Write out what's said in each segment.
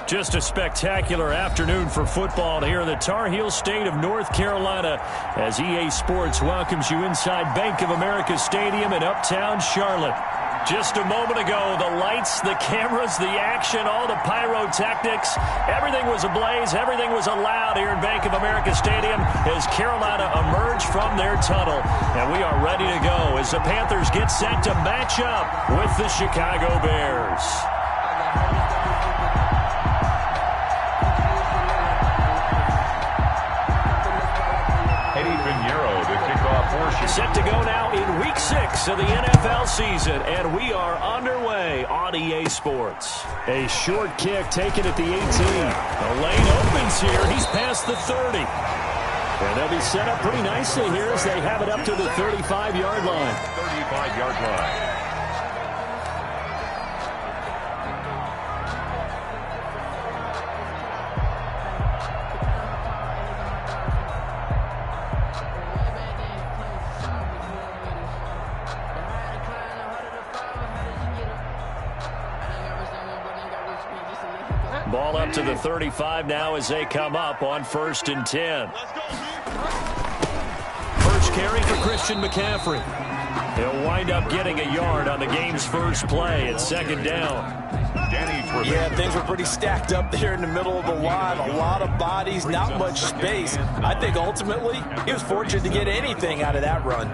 Just a spectacular afternoon for football here in the Tar Heel state of North Carolina as EA Sports welcomes you inside Bank of America Stadium in uptown Charlotte. Just a moment ago, the lights, the cameras, the action, all the pyrotechnics, everything was ablaze, everything was allowed here in Bank of America Stadium as Carolina emerged from their tunnel. And we are ready to go as the Panthers get set to match up with the Chicago Bears. Set to go now in Week 6 of the NFL season, and we are underway on EA Sports. A short kick taken at the 18. The lane opens here. He's past the 30. And they'll be set up pretty nicely here as they have it up to the 35-yard line. 35-yard line. Ball up to the 35 now as they come up on 1st and 10. First carry for Christian McCaffrey. He'll wind up getting a yard on the game's first play at 2nd down. Yeah, things were pretty stacked up there in the middle of the line. A lot of bodies, not much space. I think ultimately he was fortunate to get anything out of that run.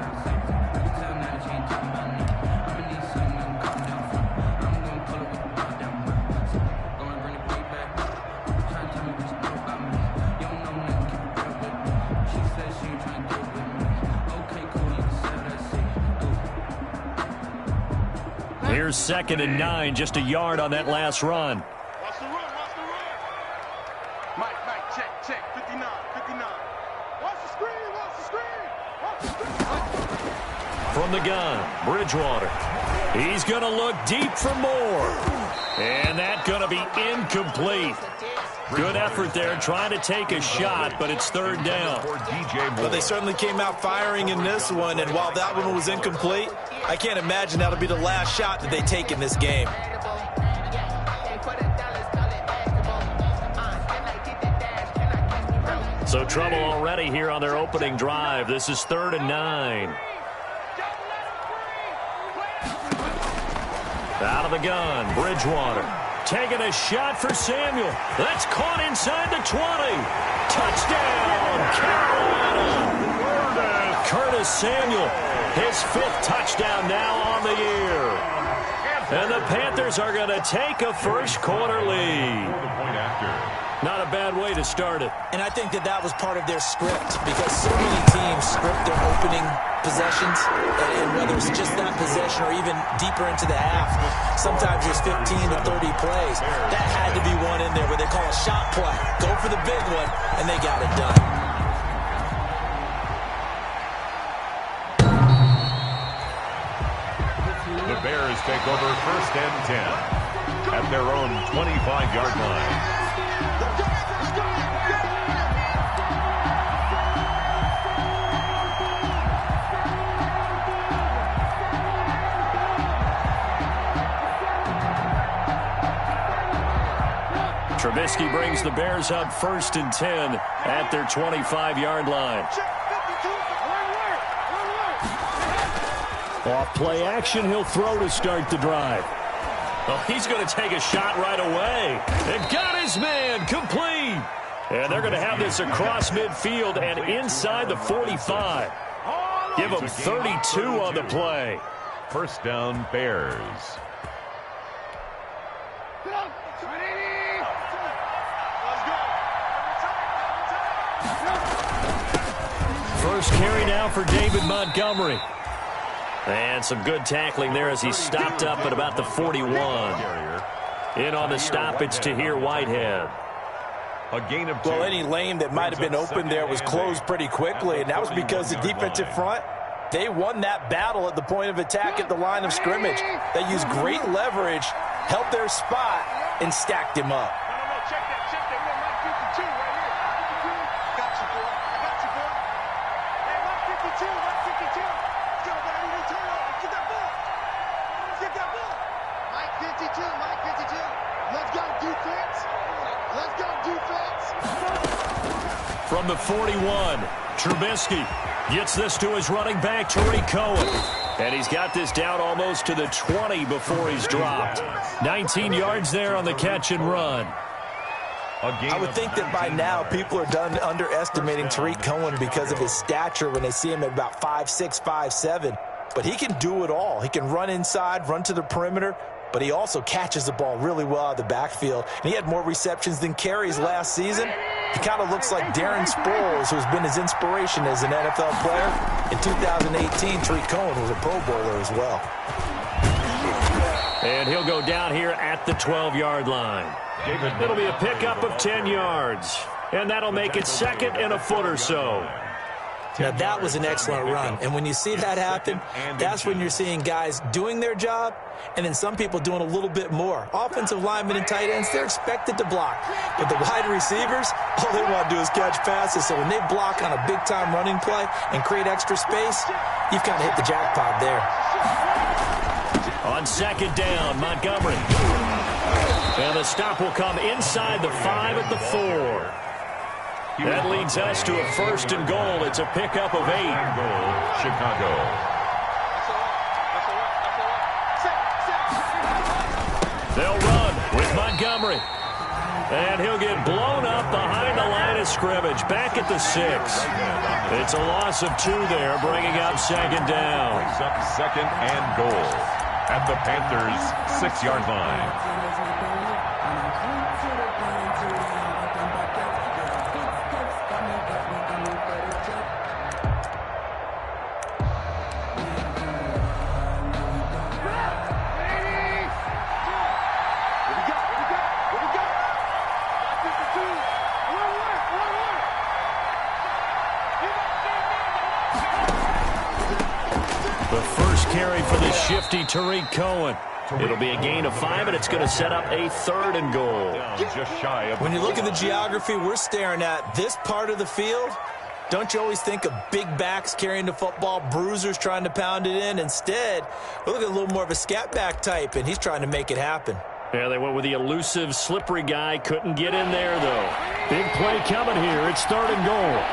Here's 2nd and 9, just a yard on that last run. Watch the run, watch the run. Mike, check, 59. Watch the screen, watch the screen. From the gun, Bridgewater. He's going to look deep for more. And that's going to be incomplete. Good effort there, trying to take a shot, but it's 3rd down. Well, they certainly came out firing in this one, and while that one was incomplete, I can't imagine that'll be the last shot that they take in this game. So trouble already here on their opening drive. This is 3rd and 9. Out of the gun, Bridgewater. Taking a shot for Samuel. That's caught inside the 20. Touchdown, Carolina. Curtis Samuel, his 5th touchdown now on the year. And the Panthers are going to take a first-quarter lead. Not a bad way to start it. And I think that was part of their script because so many teams script their opening possessions, and whether it's just that possession or even deeper into the half, sometimes there's 15 to 30 plays. That had to be one in there where they call a shot play. Go for the big one, and they got it done. The Bears take over 1st and 10 at their own 25-yard line. Trubisky brings the Bears up 1st and 10 at their 25-yard line. Off play action, he'll throw to start the drive. Oh, he's going to take a shot right away. And got his man complete. And they're going to have this across midfield and inside the 45. Give them 32 on the play. 1st down, Bears. First carry now for David Montgomery. And some good tackling there as he stopped up at about the 41. In on the stop, it's Tahir Whitehead. A gain of 2. Well, any lane that might have been open there was closed pretty quickly, and that was because the defensive front, they won that battle at the point of attack at the line of scrimmage. They used great leverage, helped their spot, and stacked him up. Check that. We got Mike 52 right here. 52. Got you, boy. Hey, Mike 52. Let's go, baby. We turn over. Get that ball. Mike 52. Let's go, defense. Let's go, defense. From the 41, Trubisky gets this to his running back, Tariq Cohen. And he's got this down almost to the 20 before he's dropped. 19 yards there on the catch and run. I would think that by now people are done underestimating Tariq Cohen because of his stature when they see him at about 5'6", 5'7". But he can do it all. He can run inside, run to the perimeter, but he also catches the ball really well out of the backfield. And he had more receptions than carries last season. He kind of looks like Darren Sproles, who's been his inspiration as an NFL player. In 2018, Tariq Cohen was a Pro Bowler as well. And he'll go down here at the 12-yard line. It'll be a pickup of 10 yards. And that'll make it second and a foot or so. Now, that was an excellent run. And when you see that happen, that's when you're seeing guys doing their job and then some people doing a little bit more. Offensive linemen and tight ends, they're expected to block. But the wide receivers, all they want to do is catch passes. So when they block on a big-time running play and create extra space, you've kind of hit the jackpot there. On second down, Montgomery. And the stop will come inside the 5 at the 4. That leads us to a first and goal. It's a pickup of 8. Goal, Chicago. They'll run with Montgomery. And he'll get blown up behind the line of scrimmage. Back at the 6. It's a loss of 2 there, bringing up second down. Brings up second and goal at the Panthers' 6-yard line. Carry for the shifty Tariq Cohen. It'll be a gain of 5, and it's going to set up a third and goal. Just shy of when you look at the geography we're staring at, this part of the field, don't you always think of big backs carrying the football, bruisers trying to pound it in? Instead, we look at a little more of a scat back type, and he's trying to make it happen. Yeah, they went with the elusive, slippery guy. Couldn't get in there, though. Big play coming here. It's third and goal.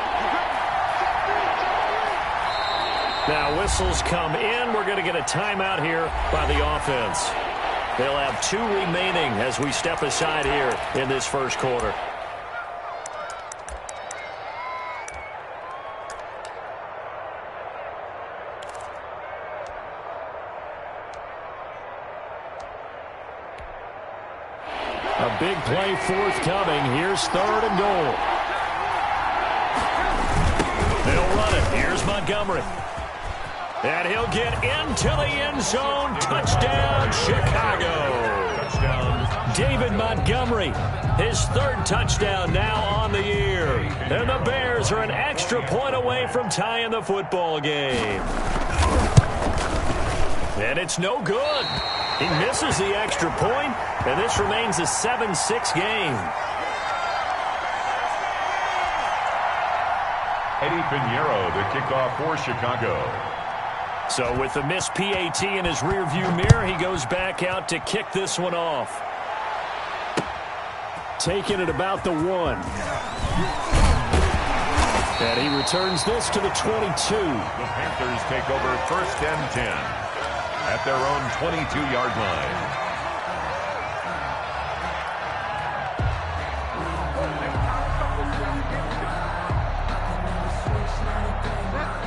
Now, whistles come in. We're going to get a timeout here by the offense. They'll have 2 remaining as we step aside here in this first quarter. A big play forthcoming. Here's third and goal. They'll run it. Here's Montgomery. And he'll get into the end zone. Touchdown, Chicago. Touchdown. David Montgomery, his 3rd touchdown now on the year. And the Bears are an extra point away from tying the football game. And it's no good. He misses the extra point, and this remains a 7-6 game. Eddie Pinheiro, the kickoff for Chicago. So with the missed PAT in his rearview mirror, he goes back out to kick this one off. Taking it about the 1. And he returns this to the 22. The Panthers take over first and 10 at their own 22-yard line.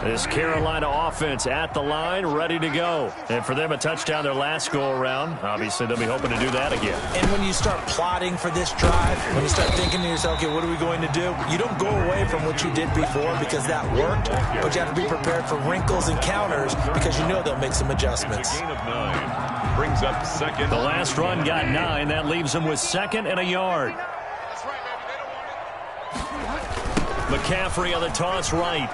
This Carolina offense at the line, ready to go. And for them, a touchdown their last go-around. Obviously, they'll be hoping to do that again. And when you start plotting for this drive, when you start thinking to yourself, okay, what are we going to do? You don't go away from what you did before because that worked, but you have to be prepared for wrinkles and counters because you know they'll make some adjustments. A gain of 9. Brings up second. The last run got 9. That leaves them with second and a yard. McCaffrey on the toss right.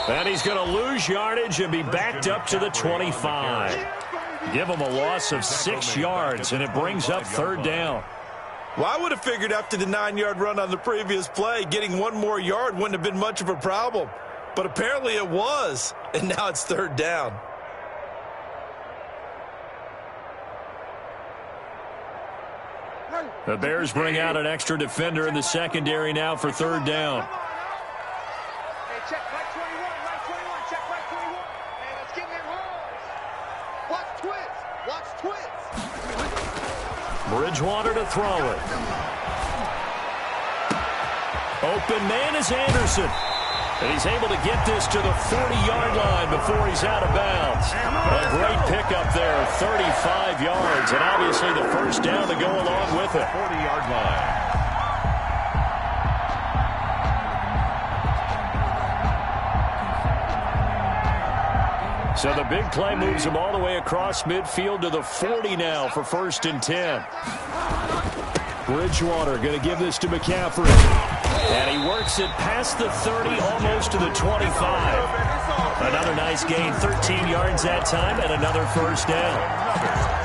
And he's going to lose yardage and be backed up to the 25. Give him a loss of 6 yards, and it brings up third down. Well, I would have figured after the 9-yard run on the previous play, getting 1 more yard wouldn't have been much of a problem. But apparently it was, and now it's third down. The Bears bring out an extra defender in the secondary now for third down. Hey, check right 21, right 21, check right 21. Hey, let's get in there, Watch twins. Bridgewater to throw it. Open man is Anderson. And he's able to get this to the 40-yard line before he's out of bounds. A great pickup there, 35 yards, and obviously the first down to go along with it. 40-yard line. So the big play moves him all the way across midfield to the 40 now for 1st and 10. Bridgewater going to give this to McCaffrey. And he works it past the 30, almost to the 25. Another nice gain, 13 yards that time, and another first down.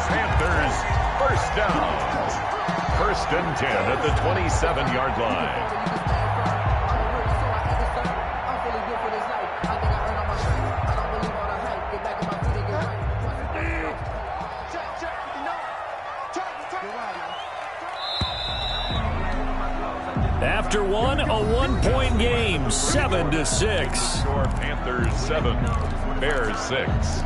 Panthers first down. 1st and 10 at the 27-yard line. After one, a one-point game, 7-6. Score Panthers 7, Bears 6.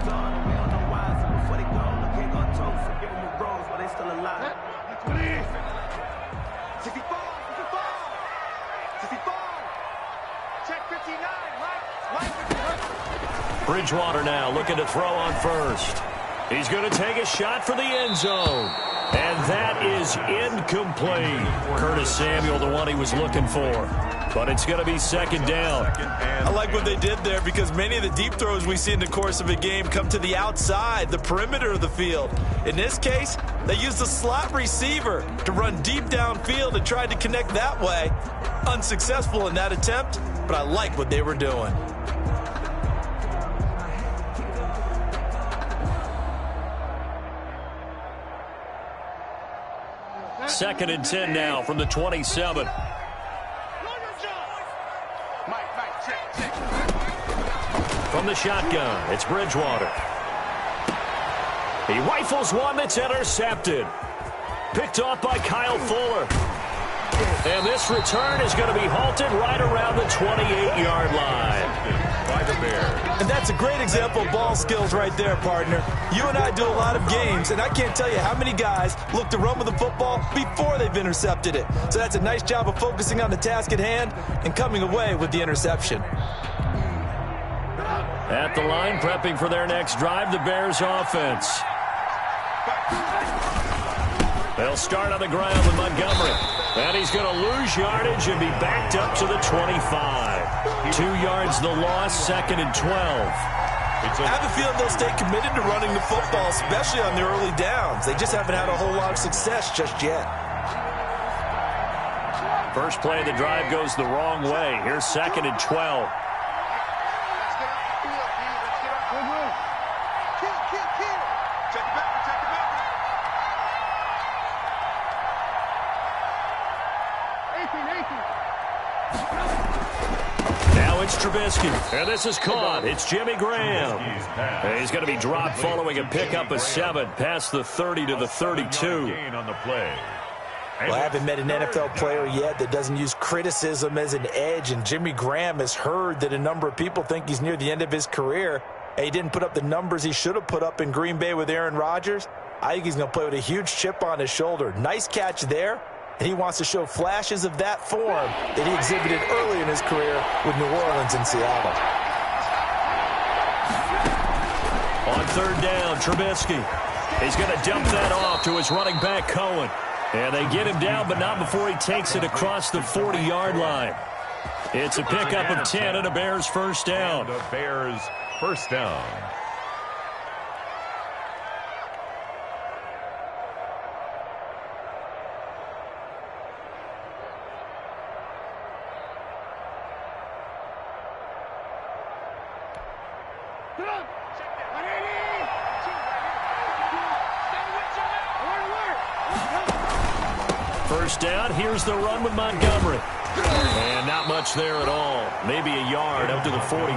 Bridgewater now looking to throw on first. He's going to take a shot for the end zone. And that is incomplete. Curtis Samuel, the one he was looking for. But it's going to be 2nd down. I like what they did there because many of the deep throws we see in the course of a game come to the outside, the perimeter of the field. In this case, they used a slot receiver to run deep downfield and tried to connect that way. Unsuccessful in that attempt, but I like what they were doing. 2nd and 10 now from the 27. From the shotgun, it's Bridgewater. He rifles one that's intercepted. Picked off by Kyle Fuller. And this return is going to be halted right around the 28-yard line. By the Bears. And that's a great example of ball skills right there, partner. You and I do a lot of games, and I can't tell you how many guys look to run with the football before they've intercepted it. So that's a nice job of focusing on the task at hand and coming away with the interception. At the line, prepping for their next drive, the Bears offense. They'll start on the ground with Montgomery. And he's going to lose yardage and be backed up to the 25. 2 yards the loss, 2nd and 12. I have a feeling they'll stay committed to running the football, especially on the early downs. They just haven't had a whole lot of success just yet. First play of the drive goes the wrong way. Here's 2nd and 12. Now it's Trubisky, and this is caught. It's Jimmy Graham. And he's going to be dropped following a pickup of 7 past the 30 to the 32. On the play. Well, I haven't met an NFL player yet that doesn't use criticism as an edge, and Jimmy Graham has heard that a number of people think he's near the end of his career. And he didn't put up the numbers he should have put up in Green Bay with Aaron Rodgers. I think he's going to play with a huge chip on his shoulder. Nice catch there. And he wants to show flashes of that form that he exhibited early in his career with New Orleans and Seattle. On 3rd down, Trubisky. He's going to dump that off to his running back, Cohen. And they get him down, but not before he takes it across the 40-yard line. It's a pickup of 10 and a Bears first down. The Bears first down. First down, here's the run with Montgomery. And not much there at all. Maybe a yard up to the 43.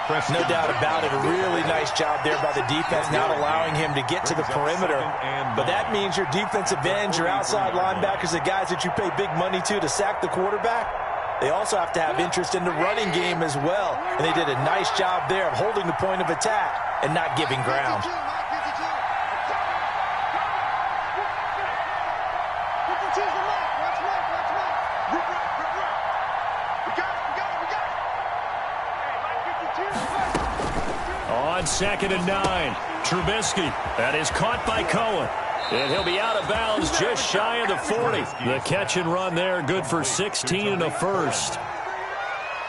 No doubt about it. A really nice job there by the defense, not allowing him to get to the perimeter. But that means your defensive ends, your outside linebackers, the guys that you pay big money to sack the quarterback, they also have to have interest in the running game as well. And they did a nice job there of holding the point of attack and not giving ground. On 2nd and 9, Trubisky. That is caught by Cohen. And he'll be out of bounds just shy of the 40. The catch and run there, good for 16 and a first.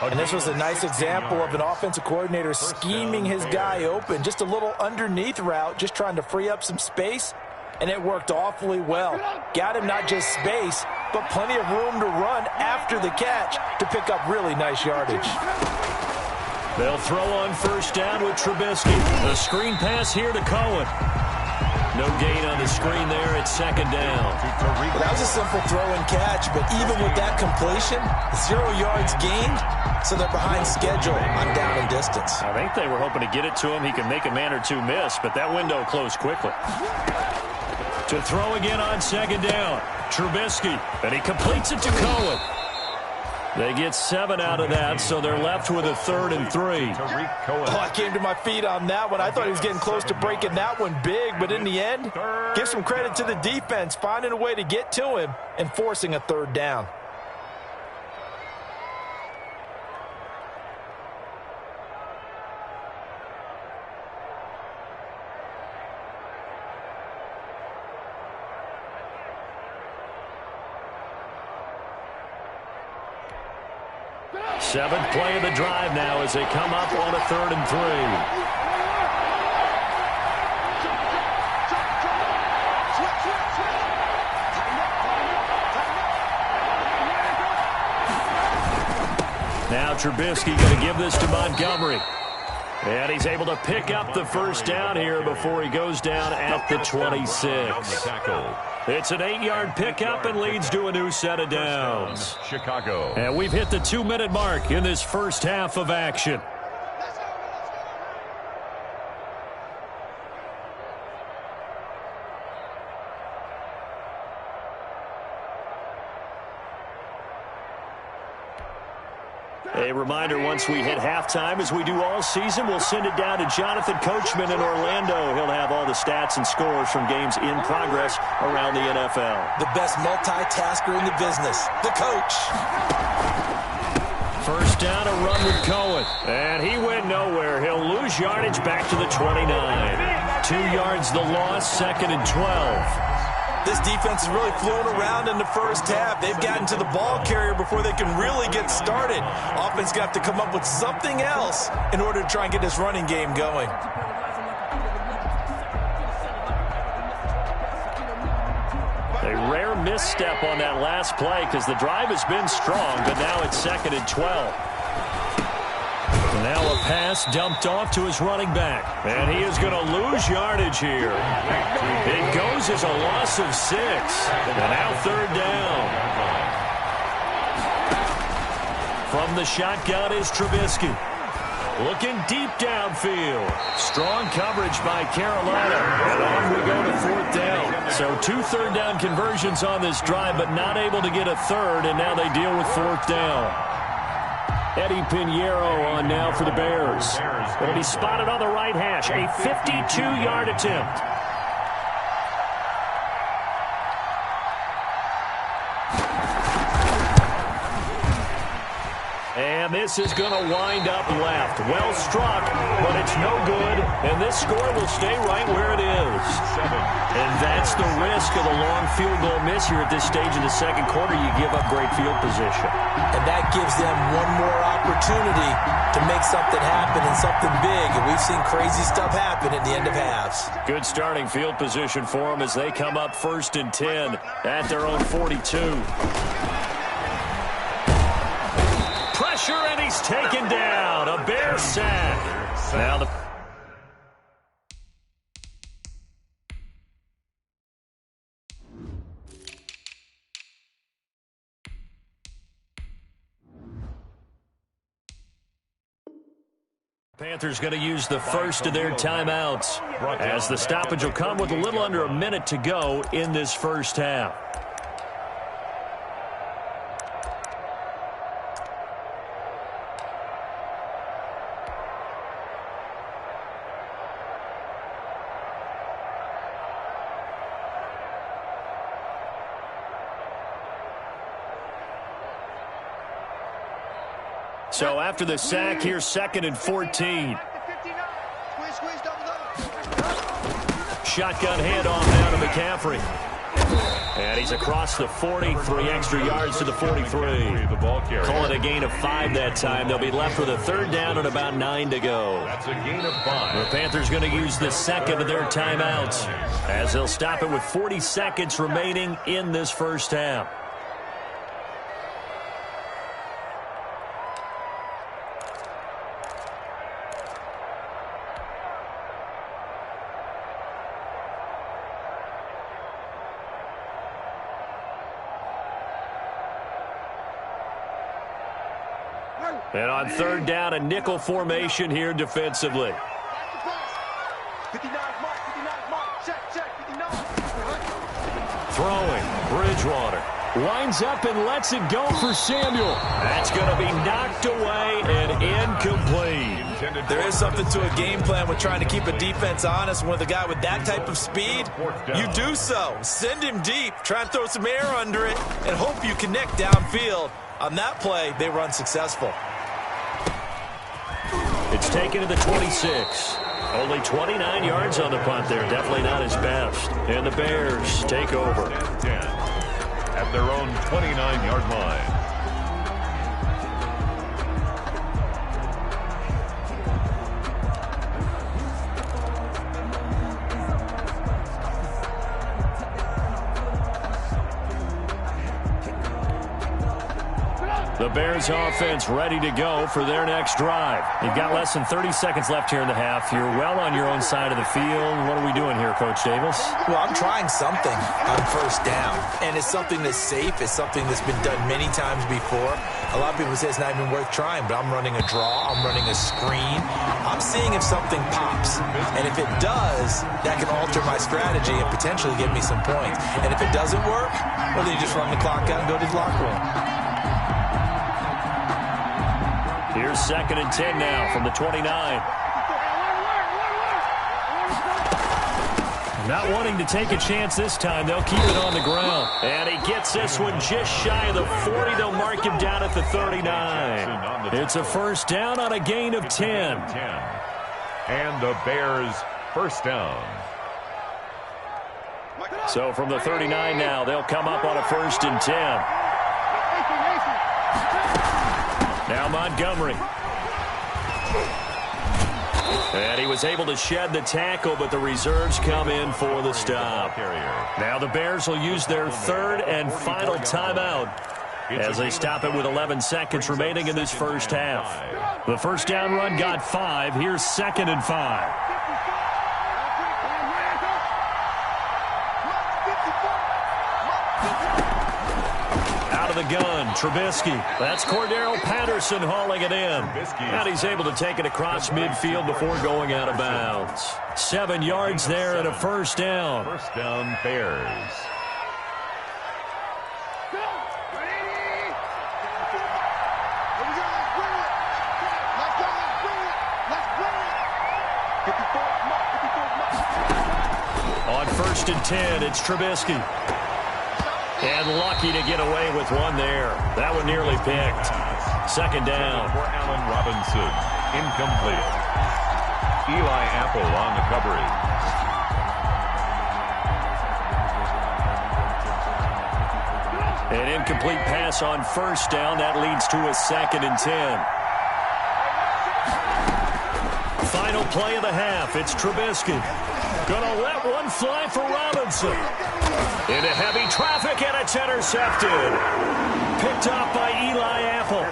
And this was a nice example of an offensive coordinator scheming his guy open. Just a little underneath route, just trying to free up some space. And it worked awfully well. Got him not just space, but plenty of room to run after the catch to pick up really nice yardage. They'll throw on first down with Trubisky. The screen pass here to Cohen. No gain on the screen there at 2nd down. Well, that was a simple throw and catch, but even with that completion, 0 yards gained, so they're behind schedule on down and distance. I think they were hoping to get it to him. He can make a man or two miss, but that window closed quickly. To throw again on 2nd down, Trubisky, and he completes it to Cohen. They get 7 out of that, so they're left with a 3rd and 3. Oh, I came to my feet on that one. I thought he was getting close to breaking that one big, but in the end, give some credit to the defense, finding a way to get to him and forcing a 3rd down. Seventh play of the drive now as they come up on a 3rd and 3. Now Trubisky going to give this to Montgomery. And he's able to pick up the first down here before he goes down at the 26. It's an 8-yard pickup and leads to a new set of downs. Chicago. And we've hit the 2-minute mark in this first half of action. A reminder, once we hit halftime, as we do all season, we'll send it down to Jonathan Coachman in Orlando. He'll have all the stats and scores from games in progress around the NFL. The best multitasker in the business, the coach. First down, a run with Cohen. And he went nowhere. He'll lose yardage back to the 29. 2 yards the loss, 2nd and 12. This defense has really flown around in the first half. They've gotten to the ball carrier before they can really get started. Offense got to come up with something else in order to try and get this running game going. A rare misstep on that last play because the drive has been strong, but now it's 2nd and 12. Now a pass dumped off to his running back. And he is going to lose yardage here. It goes as a loss of 6. And now 3rd down. From the shotgun is Trubisky. Looking deep downfield. Strong coverage by Carolina. And on we go to 4th down. So 2 third-down conversions on this drive, but not able to get a third, and now they deal with 4th down. Eddie Pinheiro on now for the Bears. It'll be spotted on the right hash. A 52-yard attempt. And this is going to wind up left. Well struck, but it's no good. And this score will stay right where it is. And that's the risk of the long field goal miss here at this stage in the second quarter. You give up great field position. And that gives them one more opportunity to make something happen and something big. And we've seen crazy stuff happen at the end of halves. Good starting field position for them as they come up 1st and 10 at their own 42. Pressure, and he's taken down. A Bear sack. Now the Panthers going to use the first of their timeouts, as the stoppage will come with a little under a minute to go in this first half. So after the sack, here's 2nd and 14. Shotgun handoff down to McCaffrey. And he's across the 40, 3 extra yards to the 43. Call it a gain of 5 that time. They'll be left with a 3rd down and about 9 to go. That's a gain of 5. The Panthers going to use the second of their timeouts, as they'll stop it with 40 seconds remaining in this first half. And on 3rd down, a nickel formation here defensively. 59 mark, 59 mark, check, 59. Throwing, Bridgewater. Winds up and lets it go for Samuel. That's going to be knocked away and incomplete. There is something to a game plan with trying to keep a defense honest. With a guy with that type of speed, you do so. Send him deep, try and throw some air under it, and hope you connect downfield. On that play, they were unsuccessful. It's taken to the 26. Only 29 yards on the punt there. Definitely not his best. And the Bears take over. 10 at their own 29-yard line. The Bears offense ready to go for their next drive. You've got less than 30 seconds left here in the half. You're well on your own side of the field. What are we doing here, Coach Davis? Well, I'm trying something on 1st down, and it's something that's safe. It's something that's been done many times before. A lot of people say it's not even worth trying, but I'm running a draw. I'm running a screen. I'm seeing if something pops, and if it does, that can alter my strategy and potentially give me some points. And if it doesn't work, well, then you just run the clock out and go to the locker room. Here's 2nd and 10 now from the 29. Not wanting to take a chance this time, they'll keep it on the ground. And he gets this one just shy of the 40. They'll mark him down at the 39. It's a 1st down on a gain of 10. And the Bears 1st down. So from the 39 now, they'll come up on a 1st and 10. Now Montgomery. And he was able to shed the tackle, but the reserves come in for the stop. Now the Bears will use their 3rd and final timeout as they stop it with 11 seconds remaining in this first half. The 1st down run got 5. Here's 2nd and 5. Out of the gun, Trubisky. That's Cordero Patterson hauling it in. And he's able to take it across midfield before going out of bounds. 7 yards there and a 1st down. 1st down, Bears. On 1st and 10, it's Trubisky. And lucky to get away with one there. That one nearly picked. 2nd down. For Allen Robinson. Incomplete. Eli Apple on the coverage. An incomplete pass on 1st down. That leads to a 2nd and 10. Final play of the half. It's Trubisky. Gonna let one fly for Robinson. Into heavy traffic, and it's intercepted. Picked off by Eli Apple.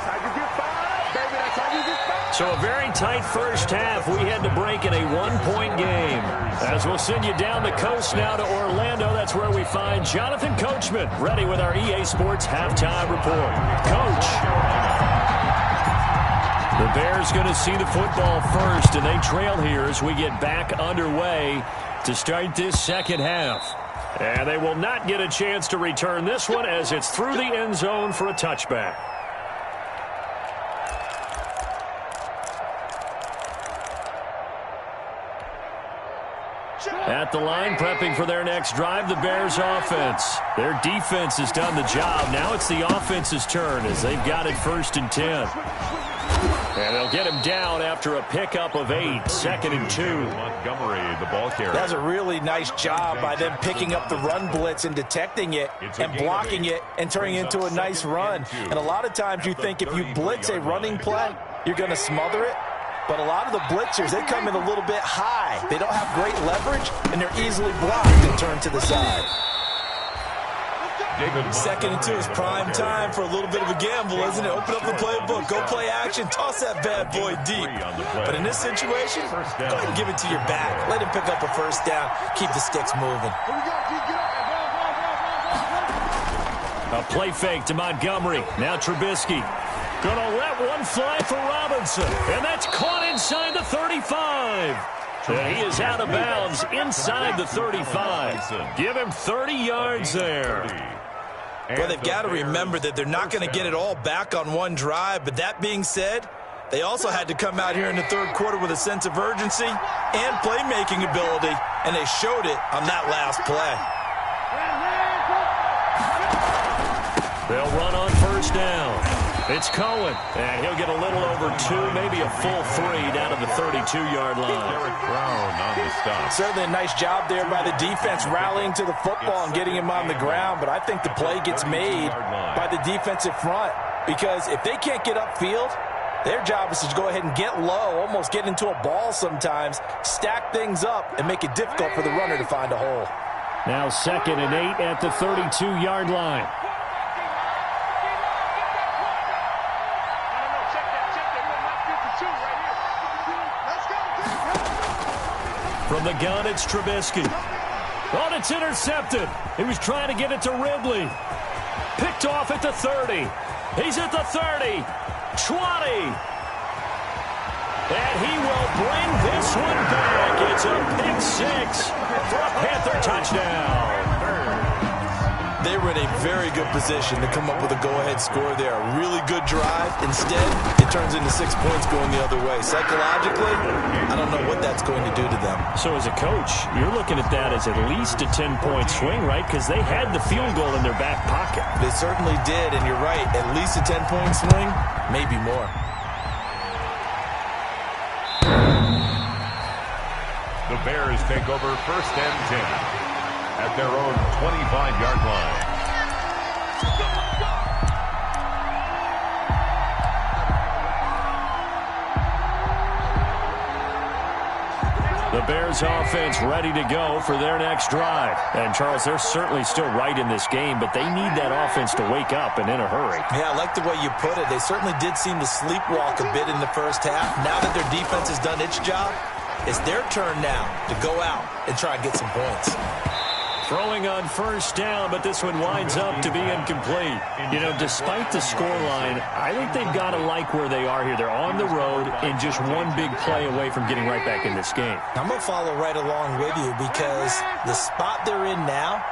So a very tight first half. We had to break in a 1-point game. As we'll send you down the coast now to Orlando, that's where we find Jonathan Coachman, ready with our EA Sports Halftime Report. Coach. The Bears going to see the football first, and they trail here as we get back underway to start this second half. And they will not get a chance to return this one as it's through the end zone for a touchback. At the line, prepping for their next drive, the Bears offense. Their defense has done the job. Now it's the offense's turn as they've got it 1st and 10. And they'll get him down after a pickup of 8, 2nd and 2. Montgomery, the ball carrier. That's a really nice job by them picking up the run blitz and detecting it and blocking it and turning it into a nice run. And a lot of times you think if you blitz a running play, you're going to smother it. But a lot of the blitzers, they come in a little bit high. They don't have great leverage, and they're easily blocked and turned to the side. 2nd and 2 is prime time for a little bit of a gamble, isn't it? Open up the playbook, go play action, toss that bad boy deep. But in this situation, go ahead and give it to your back. Let him pick up a 1st down, keep the sticks moving. A play fake to Montgomery. Now Trubisky. Gonna let one fly for Robinson. And that's caught inside the 35. And he is out of bounds inside the 35. Give him 30 yards there. Well, they've got to remember that they're not going to get it all back on one drive. But that being said, they also had to come out here in the 3rd quarter with a sense of urgency and playmaking ability. And they showed it on that last play. They'll run on 1st down. It's Cohen, and he'll get a little over 2, maybe a full 3 down to the 32-yard line. Derek Brown on the stop. Certainly a nice job there by the defense rallying to the football and getting him on the ground, but I think the play gets made by the defensive front because if they can't get upfield, their job is to go ahead and get low, almost get into a ball sometimes, stack things up, and make it difficult for the runner to find a hole. Now 2nd and 8 at the 32-yard line. From the gun, it's Trubisky. Oh, it's intercepted. He was trying to get it to Ridley. Picked off at the 30. He's at the 30. 20. And he will bring this one back. It's a pick 6 for a Panther touchdown. They were in a very good position to come up with a go-ahead score there. A really good drive. Instead, it turns into 6 points going the other way. Psychologically, I don't know what that's going to do to them. So as a coach, you're looking at that as at least a 10-point swing, right? Because they had the field goal in their back pocket. They certainly did, and you're right. At least a 10-point swing, maybe more. The Bears take over 1st and 10 at their own 25-yard line. The Bears offense ready to go for their next drive. And, Charles, they're certainly still right in this game, but they need that offense to wake up and in a hurry. Yeah, I like the way you put it. They certainly did seem to sleepwalk a bit in the 1st half. Now that their defense has done its job, it's their turn now to go out and try and get some points. Throwing on 1st down, but this one winds up to be incomplete. You know, despite the scoreline, I think they've got to like where they are here. They're on the road and just one big play away from getting right back in this game. I'm going to follow right along with you because the spot they're in now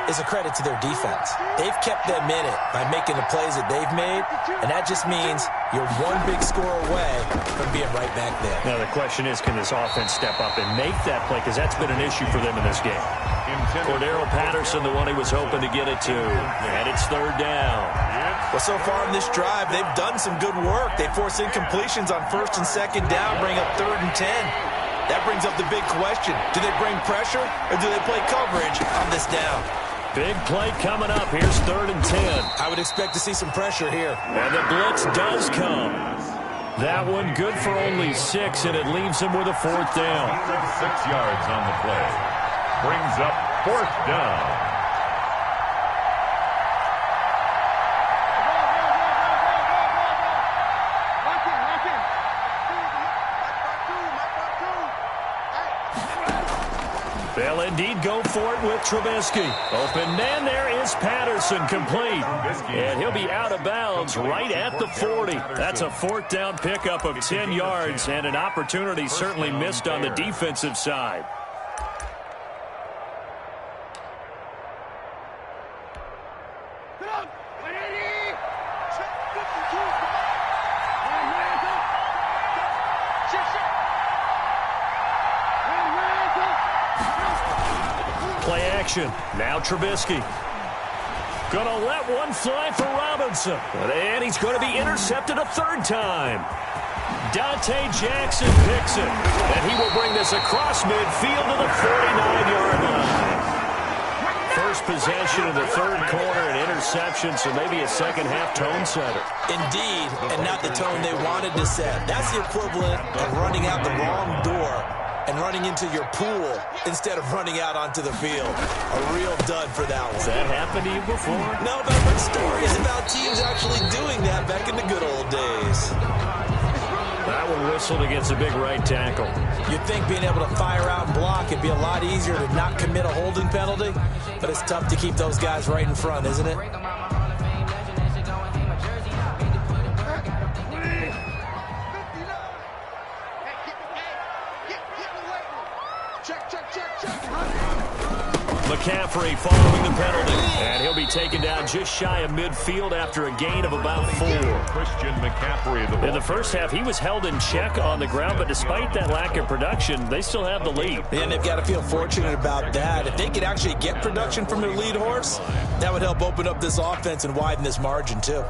is a credit to their defense. They've kept them in it by making the plays that they've made, and that just means you're one big score away from being right back there. Now the question is, can this offense step up and make that play? Because that's been an issue for them in this game. Cordero Patterson, the one he was hoping to get it to. And it's 3rd down. Well, so far in this drive, they've done some good work. They force incompletions on 1st and 2nd down, bring up 3rd and 10. That brings up the big question. Do they bring pressure or do they play coverage on this down? Big play coming up. Here's 3rd and 10. I would expect to see some pressure here. And the blitz does come. That one good for only 6, and it leaves him with a 4th down. 6 yards on the play. Brings up 4th down. They'll indeed go for it with Trubisky. Open man there is Patterson, complete. And he'll be out of bounds right at the 40. That's a fourth down pickup of 10 yards and an opportunity certainly missed on the defensive side. Play action. Now Trubisky. Gonna let one fly for Robinson. And he's going to be intercepted a third time. Dante Jackson picks it. And he will bring this across midfield to the 49-yard line. First possession of the third quarter, an interception, so maybe a second-half tone setter. Indeed, and not the tone they wanted to set. That's the equivalent of running out the wrong door and running into your pool instead of running out onto the field. A real dud for that one. Has that happened to you before? No, but I've heard stories about teams actually doing that back in the good old days. That one whistled against a big right tackle. You'd think being able to fire out and block it'd be a lot easier to not commit a holding penalty, but it's tough to keep those guys right in front, isn't it? McCaffrey following the penalty, and he'll be taken down just shy of midfield after a gain of about 4. Christian McCaffrey. In the first half, he was held in check on the ground, but despite that lack of production, they still have the lead. And they've got to feel fortunate about that. If they could actually get production from their lead horse, that would help open up this offense and widen this margin, too.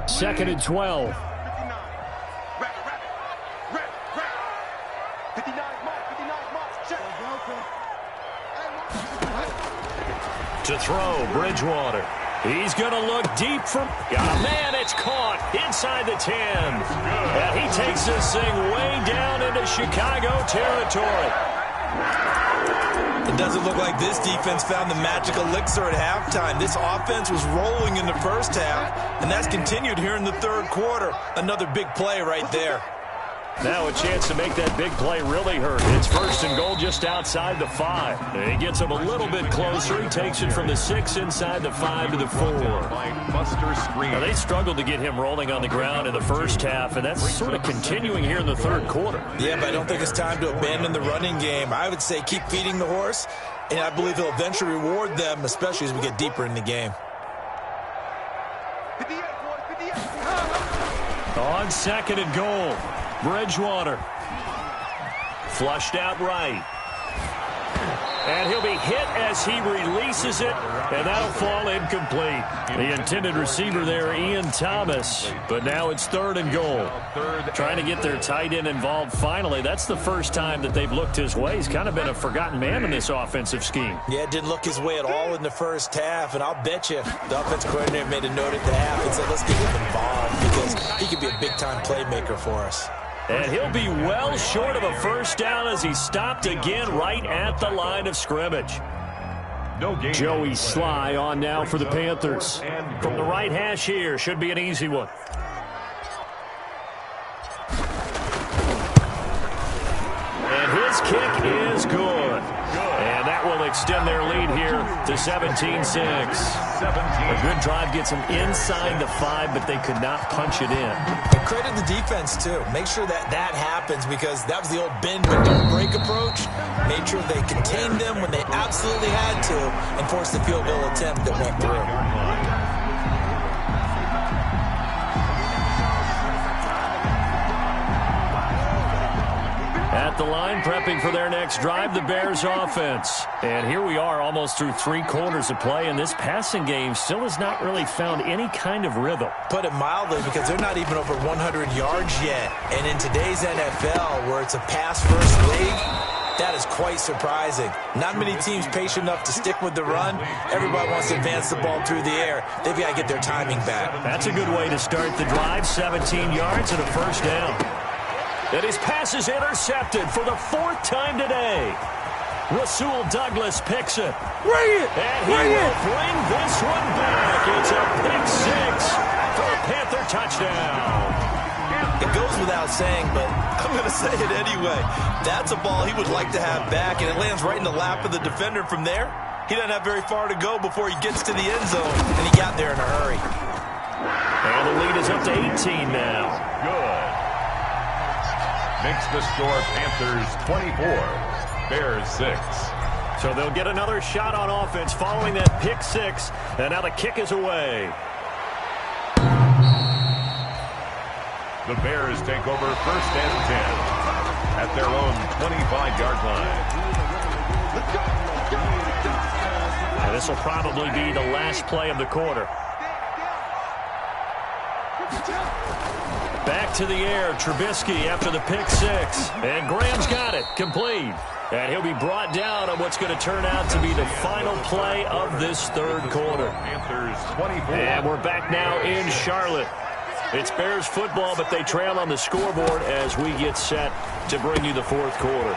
2nd and 12. To throw, Bridgewater. He's going to look deep for... Got a man, it's caught inside the 10. And he takes this thing way down into Chicago territory. It doesn't look like this defense found the magic elixir at halftime. This offense was rolling in the first half, and that's continued here in the third quarter. Another big play right there. Now a chance to make that big play really hurt. It's 1st and goal just outside the 5. And he gets him a little bit closer. He takes it from the 6 inside the 5 to the 4. Now they struggled to get him rolling on the ground in the first half, and that's sort of continuing here in the third quarter. Yeah, but I don't think it's time to abandon the running game. I would say keep feeding the horse, and I believe he'll eventually reward them, especially as we get deeper in the game. On 2nd and goal. Bridgewater. Flushed out right. And he'll be hit as he releases it, and that'll fall incomplete. The intended receiver there, Ian Thomas. But now it's 3rd and goal. Trying to get their tight end involved finally. That's the first time that they've looked his way. He's kind of been a forgotten man in this offensive scheme. Yeah, it didn't look his way at all in the first half, and I'll bet you the offense coordinator made a note at the half and said, let's get him involved because he could be a big-time playmaker for us. And he'll be well short of a first down as he's stopped again right at the line of scrimmage. Joey Sly on now for the Panthers. From the right hash here, should be an easy one. And his kick is good. And that will extend their lead here to 17-6. A good drive gets them inside the 5, but they could not punch it in. And credit the defense, too. Make sure that happens because that was the old bend but don't break approach. Made sure they contained them when they absolutely had to and forced the field goal attempt that went through. At the line, prepping for their next drive, the Bears offense. And here we are almost through 3 quarters of play, and this passing game still has not really found any kind of rhythm. Put it mildly, because they're not even over 100 yards yet. And in today's NFL, where it's a pass-first league, that is quite surprising. Not many teams patient enough to stick with the run. Everybody wants to advance the ball through the air. They've got to get their timing back. That's a good way to start the drive. 17 yards and a first down. And his pass is intercepted for the 4th time today. Rasul Douglas picks it. And he will bring this one back. It's a pick 6 for a Panther touchdown. It goes without saying, but I'm going to say it anyway. That's a ball he would like to have back, and it lands right in the lap of the defender from there. He doesn't have very far to go before he gets to the end zone, and he got there in a hurry. And the lead is up to 18 now. Good. Makes the score Panthers 24, Bears 6. So they'll get another shot on offense following that pick six, and now the kick is away. The Bears take over first and 10 at their own 25-yard line. And this will probably be the last play of the quarter. Back to the air, Trubisky after the pick six. And Graham's got it, complete. And he'll be brought down on what's going to turn out to be the final play of this third quarter. Panthers 24. And we're back now in Charlotte. It's Bears football, but they trail on the scoreboard as we get set to bring you the fourth quarter.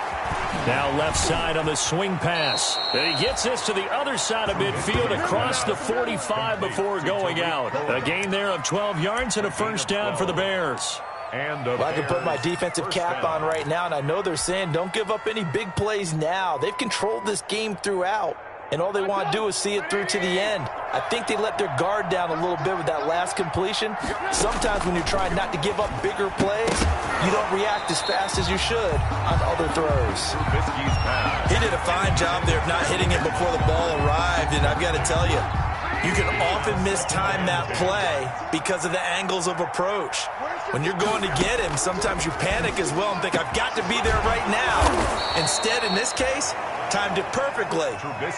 Now left side on the swing pass. And he gets this to the other side of midfield across the 45 before going out. A gain there of 12 yards and a first down for the Bears. Well, I can put my defensive cap on right now, and I know they're saying don't give up any big plays now. They've controlled this game throughout, and all they want to do is see it through to the end. I think they let their guard down a little bit with that last completion. Sometimes when you're trying not to give up bigger plays, you don't react as fast as you should on other throws. He did a fine job there of not hitting it before the ball arrived, and I've got to tell you, you can often mistime that play because of the angles of approach. When you're going to get him, sometimes you panic as well and think, I've got to be there right now. Instead, in this case, timed it perfectly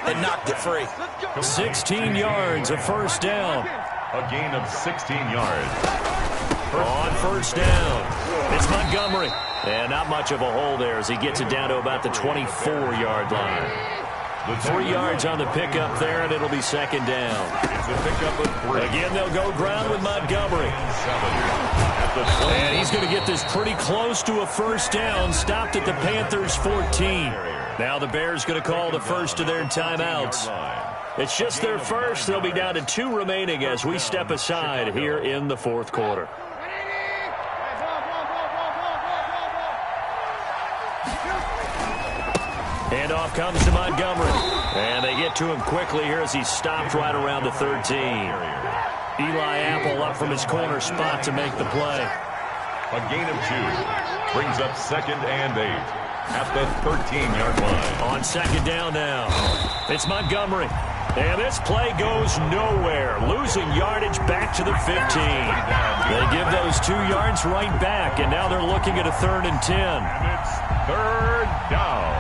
and knocked it free. 16 yards, a first down. A gain of 16 yards. On first down, it's Montgomery. And not much of a hole there as he gets it down to about the 24-yard line. 3 yards on the pickup there, and it'll be second down. It's a pickup of 3. Again, they'll go ground with Montgomery. And he's going to get this pretty close to a first down, stopped at the Panthers' 14. Now the Bears going to call the first of their timeouts. It's just their first. They'll be down to 2 remaining as we step aside here in the fourth quarter. Handoff comes to Montgomery. And they get to him quickly here as he's stopped right around the 13. Eli Apple up from his corner spot to make the play. A gain of 2. Brings up second and 8 at the 13-yard line. On second down now, it's Montgomery. And this play goes nowhere. Losing yardage back to the 15. They give those 2 yards right back, and now they're looking at a 3rd and 10. And it's 3rd down.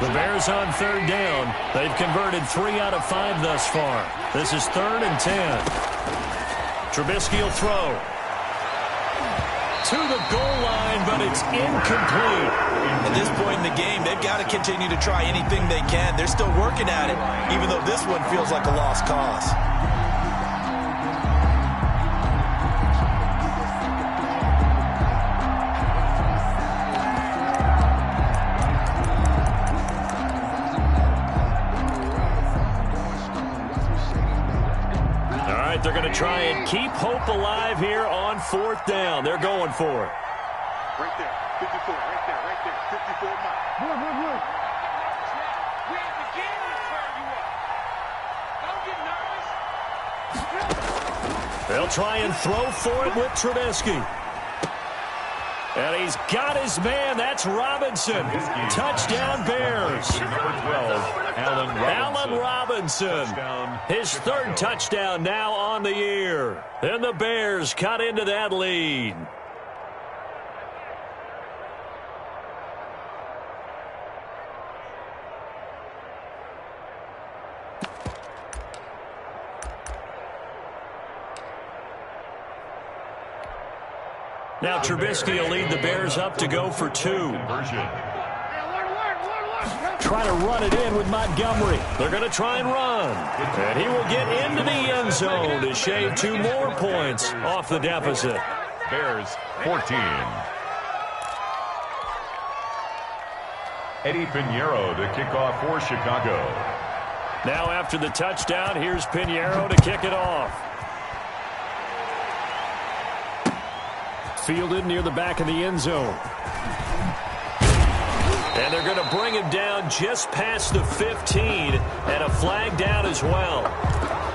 The Bears on 3rd down. They've converted 3 out of 5 thus far. This is 3rd and 10. Trubisky will throw. To the goal line, but it's incomplete. At this point in the game, they've got to continue to try anything they can. They're still working at it, even though this one feels like a lost cause. They're going to try and keep hope alive here on 4th down. They're going for it. Right there, 54, right there, 54 miles. We have the game to turn you up. Don't get nervous. They'll try and throw for it with Trubisky. And he's got his man. That's Robinson. Touchdown, Bears. Number 12, Allen Robinson. His 3rd touchdown now on the year. And the Bears cut into that lead. Now Trubisky will lead the Bears up to go for 2. Try to run it in with Montgomery. They're going to try and run. And he will get into the end zone to shave 2 more points off the deficit. Bears 14. Eddie Pinheiro to kick off for Chicago. Now after the touchdown, here's Pinheiro to kick it off. fielded near the back of the end zone. And they're going to bring him down just past the 15, and a flag down as well.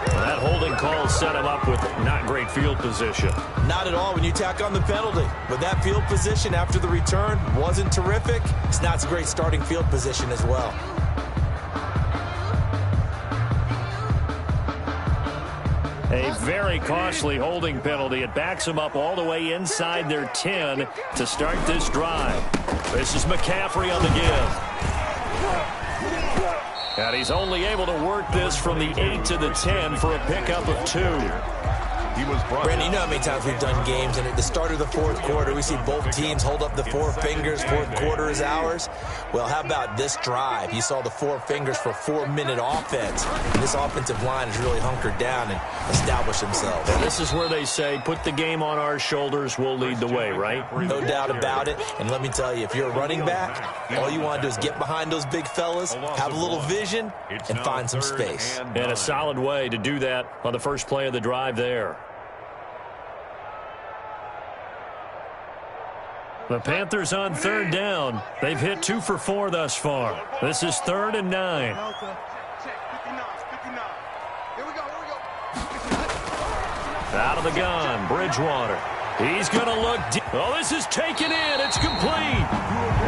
That holding call set him up with not great field position. Not at all when you tack on the penalty. But that field position after the return wasn't terrific. It's not a great starting field position as well. A very costly holding penalty. It backs them up all the way inside their 10 to start this drive. This is McCaffrey on the give. And he's only able to work this from the 8 to the 10 for a pickup of 2. Brandon, you know how many times we've done games, and at the start of the fourth quarter, we see both teams hold up the 4 fingers, fourth quarter is ours. Well, how about this drive? You saw the 4 fingers for 4-minute offense. And this offensive line has really hunkered down and established themselves. And this is where they say, put the game on our shoulders, we'll lead the way, right? No doubt about it. And let me tell you, if you're a running back, all you want to do is get behind those big fellas, have a little vision, and find some space. And a solid way to do that on the first play of the drive there. The Panthers on third down. They've hit 2 for 4 thus far. This is 3rd and 9. Out of the gun, Bridgewater. He's going to look deep. Oh, this is taken in. It's complete.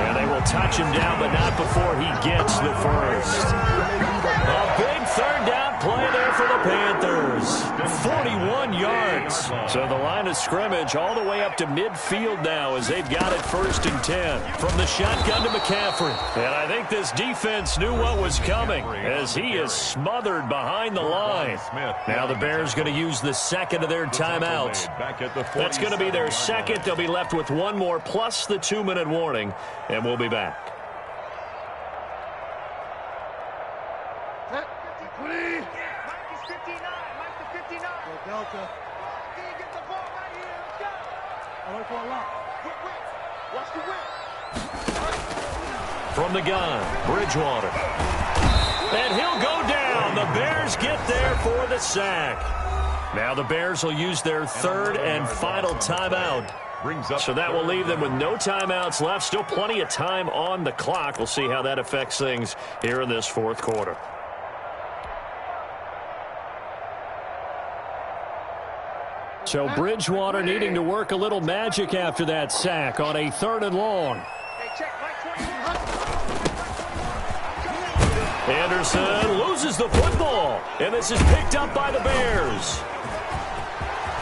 And they will touch him down, but not before he gets the first. A big third down play there for the Panthers. 41 yards. So the line of scrimmage all the way up to midfield now as they've got it 1st and 10. From the shotgun to McCaffrey. And I think this defense knew what was coming as he is smothered behind the line. Now the Bears going to use the second of their timeouts. That's going to be their second. They'll be left with 1 more plus the 2-minute warning, and we'll be back. From the gun, Bridgewater. And he'll go down. The Bears get there for the sack. Now the Bears will use their 3rd and final timeout. So that will leave them with no timeouts left. Still plenty of time on the clock. We'll see how that affects things here in this 4th quarter. So Bridgewater needing to work a little magic after that sack on a 3rd and long. Anderson loses the football, and this is picked up by the Bears.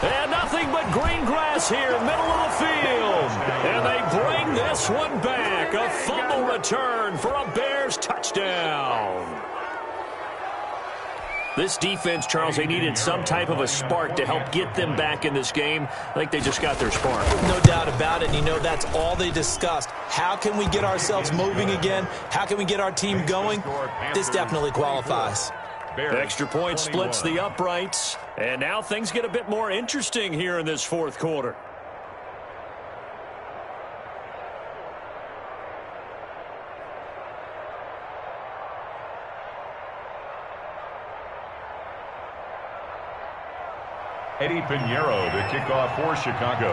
And nothing but green grass here, middle of the field. And they bring this one back. A fumble return for a Bears touchdown. This defense, Charles, they needed some type of a spark to help get them back in this game. I think they just got their spark. No doubt about it. And you know, that's all they discussed. How can we get ourselves moving again? How can we get our team going? This definitely qualifies. Extra point splits the uprights. And now things get a bit more interesting here in this 4th quarter. Eddie Pinheiro to kick off for Chicago.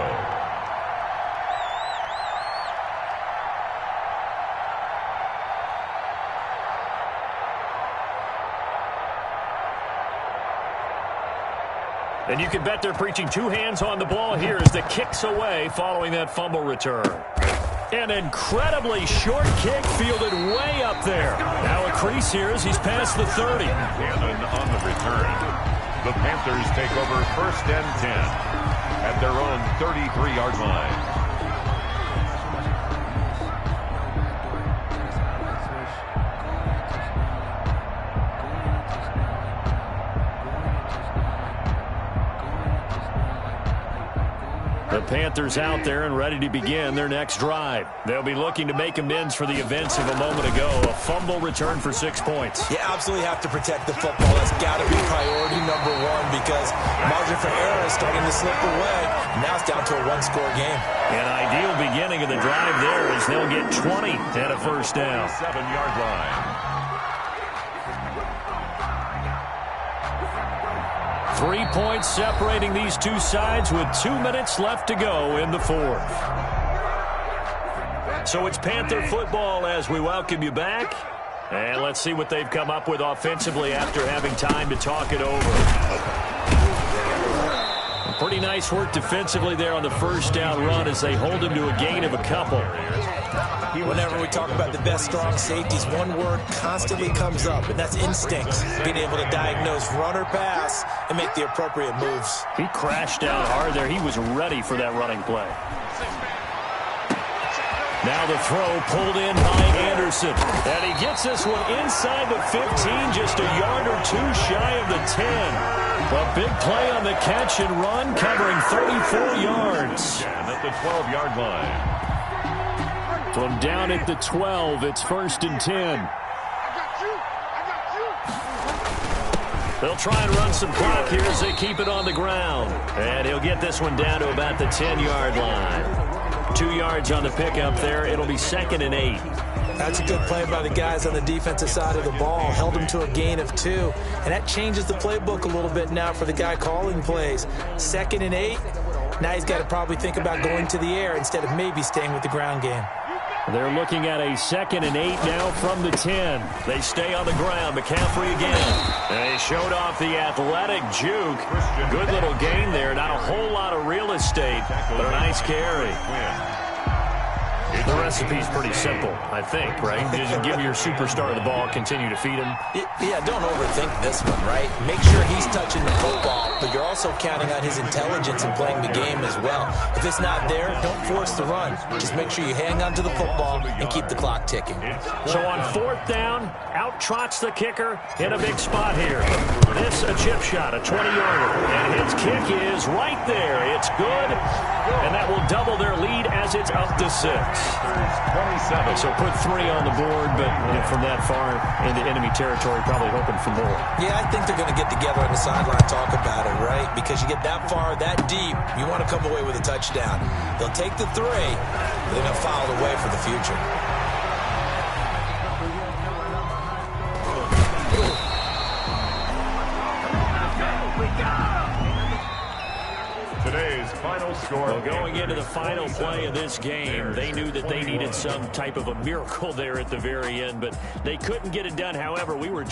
And you can bet they're preaching 2 hands on the ball here as the kick's away following that fumble return. An incredibly short kick fielded way up there. Now a crease here as he's past the 30. Gannon on the return. The Panthers take over 1st and 10 at their own 33-yard line. The Panthers out there and ready to begin their next drive. They'll be looking to make amends for the events of a moment ago. A fumble return for 6 points. You absolutely have to protect the football. That's got to be priority number 1 because margin for error is starting to slip away. Now it's down to a 1-score game. An ideal beginning of the drive there as they'll get 20 and a first down. 7-yard line. 3 points separating these two sides with 2 minutes left to go in the fourth. So it's Panther football as we welcome you back. And let's see what they've come up with offensively after having time to talk it over. Pretty nice work defensively there on the first down run as they hold him to a gain of a couple. Whenever we talk about the best strong safeties, one word constantly comes up, and that's instincts. Being able to diagnose run or pass and make the appropriate moves. He crashed down hard there. He was ready for that running play. Now the throw pulled in by Anderson. And he gets this one inside the 15, just a yard or two shy of the 10. A big play on the catch and run, covering 34 yards. At the 12-yard line. From down at the 12, it's 1st and 10. They'll try and run some clock here as they keep it on the ground. And he'll get this one down to about the 10-yard line. 2 yards on the pickup there. It'll be 2nd and 8. That's a good play by the guys on the defensive side of the ball. Held him to a gain of 2. And that changes the playbook a little bit now for the guy calling plays. 2nd and 8. Now he's got to probably think about going to the air instead of maybe staying with the ground game. They're looking at a 2nd and 8 now from the 10. They stay on the ground. McCaffrey again. And they showed off the athletic juke. Good little gain there. Not a whole lot of real estate, but a nice carry. The recipe's pretty simple, I think, right? Just give your superstar the ball, continue to feed him. Yeah, don't overthink this one, right? Make sure he's touching the football, but you're also counting on his intelligence in playing the game as well. If it's not there, don't force the run. Just make sure you hang on to the football and keep the clock ticking. So on 4th down, out trots the kicker in a big spot here. This a chip shot, a 20-yarder. And his kick is right there. It's good, and that will double their lead as it's up to 6. 27. So put 3 on the board, but from that far into enemy territory, probably hoping for more. Yeah, I think they're going to get together on the sideline, talk about it, right? Because you get that far, that deep, you want to come away with a touchdown. They'll take the 3, but they're going to file it away for the future. Today's final score. Well, going into the final play of this game, they knew that they needed some type of a miracle there at the very end, but they couldn't get it done. However, we were